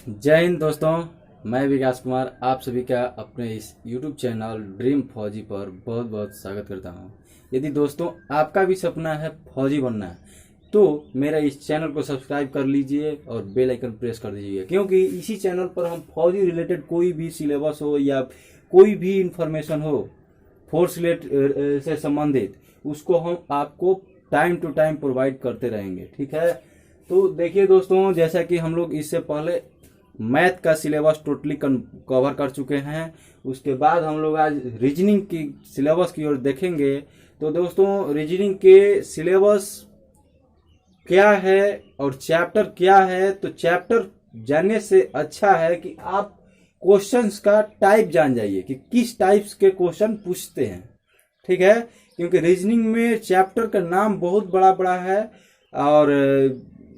जय हिंद दोस्तों। मैं विकास कुमार आप सभी का अपने इस YouTube चैनल ड्रीम फौजी पर बहुत बहुत स्वागत करता हूं। यदि दोस्तों आपका भी सपना है फौजी बनना तो मेरा इस चैनल को सब्सक्राइब कर लीजिए और बेल आइकन प्रेस कर दीजिए, क्योंकि इसी चैनल पर हम फौजी रिलेटेड कोई भी सिलेबस हो या कोई भी इंफॉर्मेशन हो फोर्स से संबंधित उसको हम आपको टाइम टू टाइम प्रोवाइड करते रहेंगे। ठीक है, तो देखिए दोस्तों, जैसा कि हम लोग इससे पहले मैथ का सिलेबस टोटली कवर कर चुके हैं, उसके बाद हम लोग आज रीजनिंग की सिलेबस की ओर देखेंगे। तो दोस्तों, रीजनिंग के सिलेबस क्या है और चैप्टर क्या है, तो चैप्टर जानने से अच्छा है कि आप क्वेश्चंस का टाइप जान जाइए कि किस टाइप्स के क्वेश्चन पूछते हैं। ठीक है, क्योंकि रीजनिंग में चैप्टर का नाम बहुत बड़ा बड़ा है और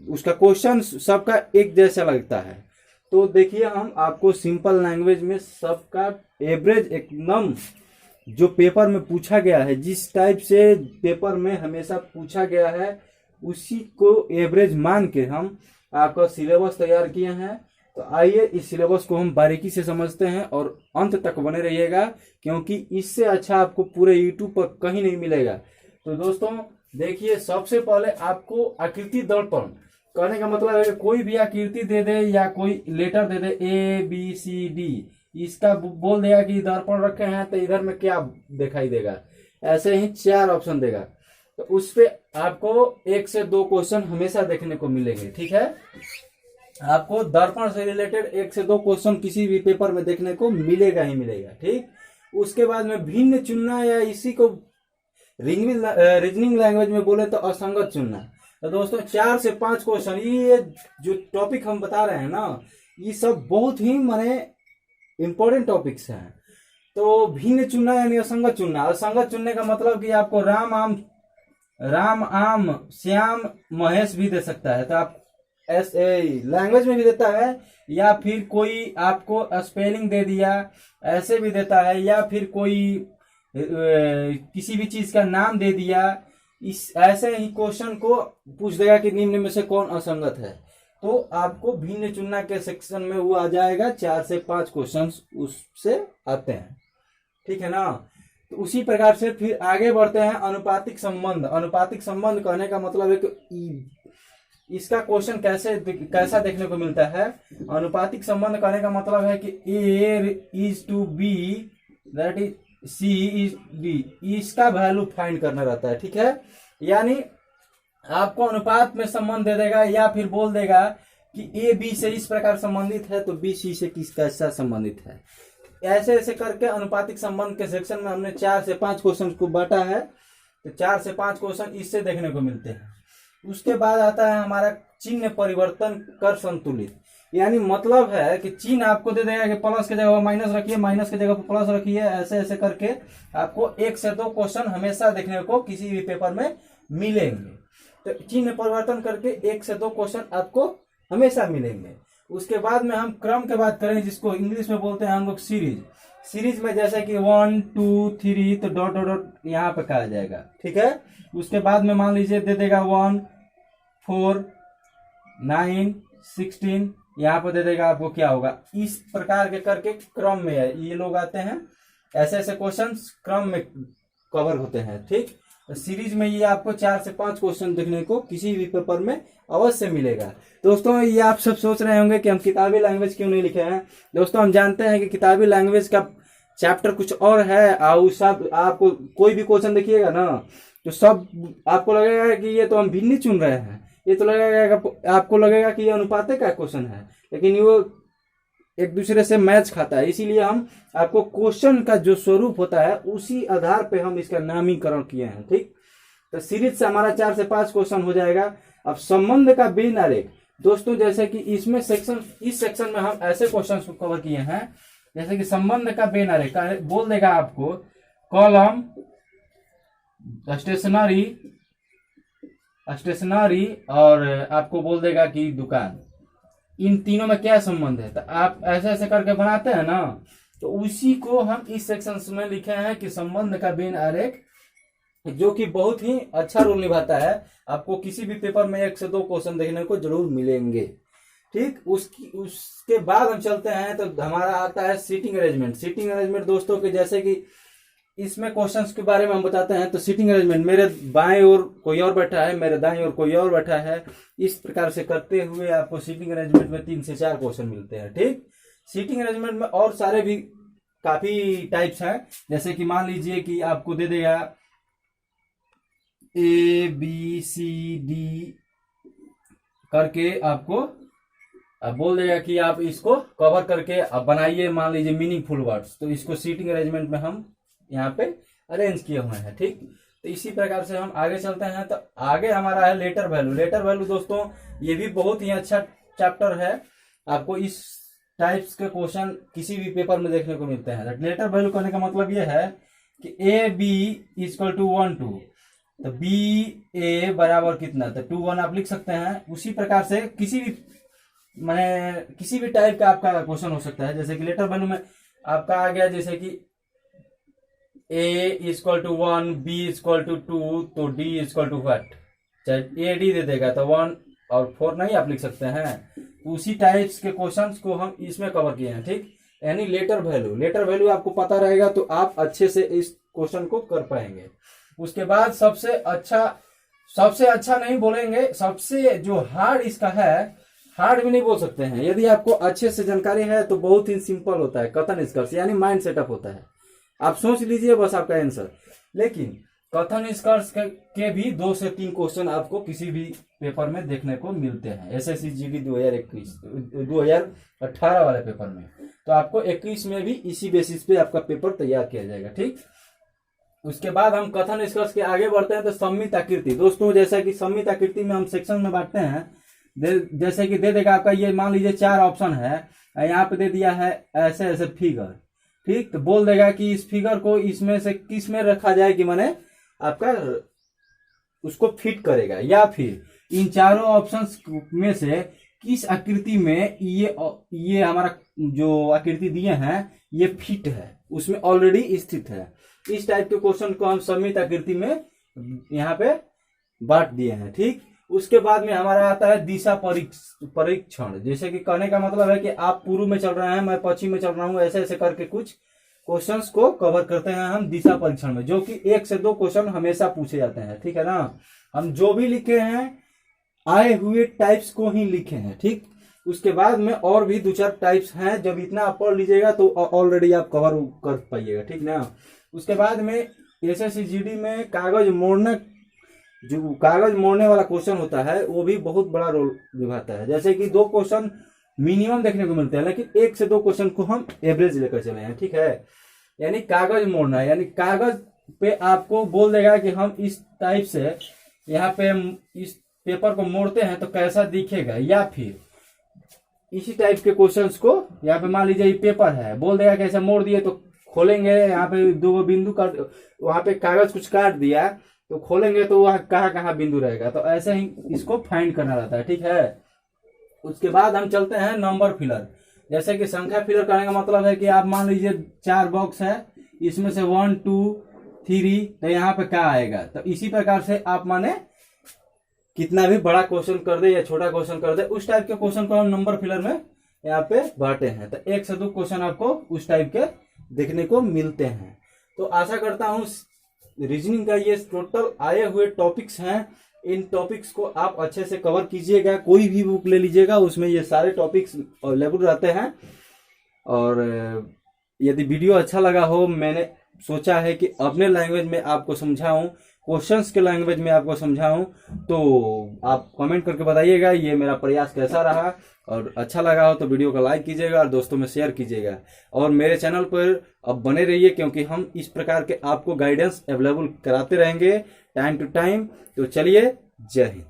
उसका क्वेश्चन सबका एक जैसा लगता है। तो देखिए, हम आपको सिंपल लैंग्वेज में सबका एवरेज एकदम जो पेपर में पूछा गया है, जिस टाइप से पेपर में हमेशा पूछा गया है उसी को एवरेज मान के हम आपका सिलेबस तैयार किए हैं। तो आइए इस सिलेबस को हम बारीकी से समझते हैं और अंत तक बने रहिएगा, क्योंकि इससे अच्छा आपको पूरे यूट्यूब पर कहीं नहीं मिलेगा। तो दोस्तों देखिए, सबसे पहले आपको आकृति दर्पण कहने का मतलब है कि कोई भी आकृति दे दे या कोई लेटर दे दे ABCD, इसका बोल देगा कि दर्पण रखे हैं तो इधर में क्या दिखाई देगा, ऐसे ही 4 ऑप्शन देगा। तो उस पे आपको 1 से 2 क्वेश्चन हमेशा देखने को मिलेंगे। ठीक है, आपको दर्पण से रिलेटेड 1 से 2 क्वेश्चन किसी भी पेपर में देखने को मिलेगा ही मिलेगा। ठीक, उसके बाद में भिन्न चुनना, या इसी को रीजनिंग लैंग्वेज में बोले तो असंगत चुनना। तो दोस्तों 4 से 5 क्वेश्चन, ये जो टॉपिक हम बता रहे हैं ना, ये सब बहुत ही माने इंपॉर्टेंट टॉपिक्स हैं। तो भिन्न चुनना यानी असंगत चुनना। असंगत चुनने का मतलब कि आपको राम आम श्याम महेश भी दे सकता है, तो आप ऐसे लैंग्वेज में भी देता है, या फिर कोई आपको स्पेलिंग दे दिया ऐसे भी देता है, या फिर कोई किसी भी चीज का नाम दे दिया। इस ऐसे ही क्वेश्चन को पूछ देगा कि निम्न में से कौन असंगत है। तो आपको भिन्न चुनना के सेक्शन में वो आ जाएगा, 4 से 5 क्वेश्चन उससे आते हैं। ठीक है ना, तो उसी प्रकार से फिर आगे बढ़ते हैं। अनुपातिक संबंध। अनुपातिक संबंध कहने का मतलब है कि इसका क्वेश्चन कैसा देखने को मिलता है। अनुपातिक संबंध कहने का मतलब है कि A is to B that is C is D, इसका वैल्यू फाइंड करना रहता है। ठीक है, यानी आपको अनुपात में संबंध दे देगा, या फिर बोल देगा कि A B से इस प्रकार संबंधित है तो B C से किस कैसा संबंधित है। ऐसे ऐसे करके अनुपातिक संबंध के सेक्शन में हमने 4 से 5 क्वेश्चन को बांटा है। तो 4 से 5 क्वेश्चन इससे देखने को मिलते हैं। उसके बाद आता है हमारा चिन्ह परिवर्तन कर संतुलित, यानी मतलब है कि चिन्ह आपको दे देगा कि प्लस के जगह माइनस रखिए, माइनस के जगह प्लस रखिए, ऐसे ऐसे करके आपको 1 से 2 क्वेश्चन हमेशा देखने को किसी भी पेपर में मिलेंगे। तो चिन्ह परिवर्तन करके 1 से 2 क्वेश्चन आपको हमेशा मिलेंगे। उसके बाद में हम क्रम की बात करें, जिसको इंग्लिश में बोलते हैं हम लोग सीरीज। सीरीज में जैसे कि 1 2 3 तो डॉट डॉट डॉट यहाँ पे कहा जाएगा। ठीक है, उसके बाद में मान लीजिए दे देगा 1 4 9 16, यहाँ पर दे देगा आपको क्या होगा। इस प्रकार के करके क्रम में है, ये लोग आते हैं, ऐसे ऐसे क्वेश्चन क्रम में कवर होते हैं। ठीक, सीरीज में ये आपको 4 से 5 क्वेश्चन देखने को किसी भी पेपर में अवश्य मिलेगा। दोस्तों ये आप सब सोच रहे होंगे कि हम किताबी लैंग्वेज क्यों नहीं लिखे हैं। दोस्तों हम जानते हैं कि किताबी लैंग्वेज का चैप्टर कुछ और है, और सब आपको कोई भी क्वेश्चन देखिएगा ना तो सब आपको लगेगा कि ये तो हम भिन्न चुन रहे हैं, ये तो लगेगा आपको लगेगा कि ये अनुपाते का क्वेश्चन है, लेकिन वो एक दूसरे से मैच खाता है। इसीलिए हम आपको क्वेश्चन का जो स्वरूप होता है उसी आधार पे हम इसका नामीकरण किए हैं। ठीक, तो सीरीज से हमारा 4 से 5 क्वेश्चन हो जाएगा। अब संबंध का बेन आरेख। दोस्तों जैसे कि इसमें इस सेक्शन में हम ऐसे क्वेश्चन को कवर किए हैं, जैसे कि संबंध का बेन आरेख बोल देगा आपको कॉलम, स्टेशनरी और आपको बोल देगा कि दुकान, इन तीनों में क्या संबंध है। तो आप ऐसे ऐसे करके बनाते हैं ना, तो उसी को हम इस सेक्शन में लिखे हैं कि संबंध का बेन आरेख, जो कि बहुत ही अच्छा रोल निभाता है। आपको किसी भी पेपर में 1 से 2 क्वेश्चन देखने को जरूर मिलेंगे। ठीक। उसके बाद हम चलते हैं तो हमारा आता है सीटिंग अरेंजमेंट। सीटिंग अरेंजमेंट दोस्तों के जैसे कि इसमें क्वेश्चंस के बारे में हम बताते हैं। तो सीटिंग अरेंजमेंट, मेरे बाएं ओर कोई और बैठा है, मेरे दाएं ओर कोई और बैठा है, इस प्रकार से करते हुए आपको सीटिंग अरेंजमेंट में 3 से 4 क्वेश्चन मिलते हैं। ठीक। सीटिंग अरेंजमेंट में और सारे भी काफी टाइप्स हैं, जैसे कि मान लीजिए कि आपको दे देगा ABCD करके, आपको अब बोल देगा कि आप इसको कवर करके अब बनाइए मान लीजिए मीनिंगफुल वर्ड्स। तो इसको सीटिंग अरेंजमेंट में हम यहाँ पे अरेंज किए हुए हैं। ठीक। तो इसी प्रकार से हम आगे चलते हैं। तो आगे हमारा है लेटर वैल्यू। लेटर वैल्यू दोस्तों ये भी बहुत ही अच्छा चैप्टर है, आपको इस टाइप्स के क्वेश्चन किसी भी पेपर में देखने को मिलते हैं। लेटर वैल्यू करने का मतलब ये है कि AB = 1 2, तो BA बराबर कितना, तो 2 1 आप लिख सकते हैं। उसी प्रकार से किसी भी टाइप का आपका क्वेश्चन हो सकता है। जैसे कि लेटर वैल्यू में आपका आ गया जैसे कि A = 1, B = 2, तो D = what, चाहे AD दे देगा तो 1 और 4 नहीं आप लिख सकते हैं। उसी टाइप्स के क्वेश्चंस को हम इसमें कवर किए हैं। ठीक। यानी लेटर वैल्यू आपको पता रहेगा तो आप अच्छे से इस क्वेश्चन को कर पाएंगे। उसके बाद सबसे अच्छा नहीं बोलेंगे, सबसे जो हार्ड इसका है, हार्ड भी नहीं बोल सकते हैं। यदि आपको अच्छे से जानकारी है तो बहुत ही सिंपल होता है, कथन निष्कर्ष यानी माइंड सेटअप होता है। आप सोच लीजिए बस आपका आंसर। लेकिन कथन निष्कर्ष के भी 2 से 3 क्वेश्चन आपको किसी भी पेपर में देखने को मिलते हैं। SSC GD 2018 वाले पेपर में, तो आपको 21 में भी इसी बेसिस पे आपका पेपर तैयार किया जाएगा। ठीक। उसके बाद हम कथन निष्कर्ष के आगे बढ़ते हैं। तो सम्मित आकृति दोस्तों, जैसा कि सम्मित आकृति में हम सेक्शन में बांटते हैं। जैसे कि दे देगा आपका, ये मान लीजिए 4 ऑप्शन है, यहाँ पे दे दिया है ऐसे ऐसे फिगर। ठीक। तो बोल देगा कि इस फिगर को इसमें से किस में रखा जाए कि माने आपका उसको फिट करेगा, या फिर इन चारों ऑप्शंस में से किस आकृति में ये हमारा जो आकृति दिए हैं ये फिट है, उसमें ऑलरेडी स्थित है। इस टाइप के क्वेश्चन को हम सम्मित आकृति में यहाँ पे बांट दिए हैं। ठीक। उसके बाद में हमारा आता है दिशा परीक्षण। जैसे कि कहने का मतलब है कि आप पूर्व में चल रहे हैं, मैं पश्चिम में चल रहा हूं, ऐसे ऐसे करके कुछ क्वेश्चंस को कवर करते हैं हम दिशा परीक्षण में, जो कि 1 से 2 क्वेश्चन हमेशा पूछे जाते हैं। ठीक है ना। हम जो भी लिखे हैं आए हुए टाइप्स को ही लिखे हैं। ठीक। उसके बाद में और भी 2-4 टाइप्स हैं, जब इतना आप पढ़ लीजिएगा तो ऑलरेडी आप कवर कर पाइएगा। ठीक ना। उसके बाद में SSC GD में कागज मोड़ने वाला क्वेश्चन होता है, वो भी बहुत बड़ा रोल निभाता है। जैसे कि 2 क्वेश्चन मिनिमम देखने को मिलते हैं, लेकिन 1 से 2 क्वेश्चन को हम एवरेज लेकर चले हैं। ठीक है। यानी कागज मोड़ना है, यानी कागज पे आपको बोल देगा कि हम इस टाइप से यहाँ पे इस पेपर को मोड़ते हैं तो कैसा दिखेगा, या फिर इसी टाइप के क्वेश्चंस को यहाँ पे मान लीजिए ये पेपर है, बोल देगा कैसे मोड़ दिए, तो खोलेंगे यहाँ पे 2 बिंदु काट, वहां पे कागज कुछ काट दिया तो खोलेंगे तो वहां कहाँ बिंदु रहेगा। तो ऐसे ही इसको फाइंड करना रहता है। ठीक है। उसके बाद हम चलते हैं नंबर फिलर। जैसे कि संख्या फिलर करने का मतलब है कि आप मान लीजिए 4 बॉक्स है, इसमें से 1 2 3, तो यहाँ पे क्या आएगा। तो इसी प्रकार से आप माने कितना भी बड़ा क्वेश्चन कर दे या छोटा क्वेश्चन कर दे, उस टाइप के क्वेश्चन को हम नंबर फिलर में यहाँ पे बांटे हैं। तो 1 से 2 क्वेश्चन आपको उस टाइप के देखने को मिलते हैं। तो आशा करता हूँ रीजनिंग का ये टोटल आए हुए टॉपिक्स हैं, इन टॉपिक्स को आप अच्छे से कवर कीजिएगा। कोई भी बुक ले लीजिएगा, उसमें ये सारे टॉपिक्स अवेलेबल रहते हैं। और यदि वीडियो अच्छा लगा हो, मैंने सोचा है कि अपने लैंग्वेज में आपको समझाऊं, क्वेश्चंस के लैंग्वेज में आपको समझाऊं, तो आप कमेंट करके बताइएगा ये मेरा प्रयास कैसा रहा। और अच्छा लगा हो तो वीडियो को लाइक कीजिएगा और दोस्तों में शेयर कीजिएगा। और मेरे चैनल पर अब बने रहिए, क्योंकि हम इस प्रकार के आपको गाइडेंस अवेलेबल कराते रहेंगे टाइम टू टाइम। तो चलिए, जय हिंद।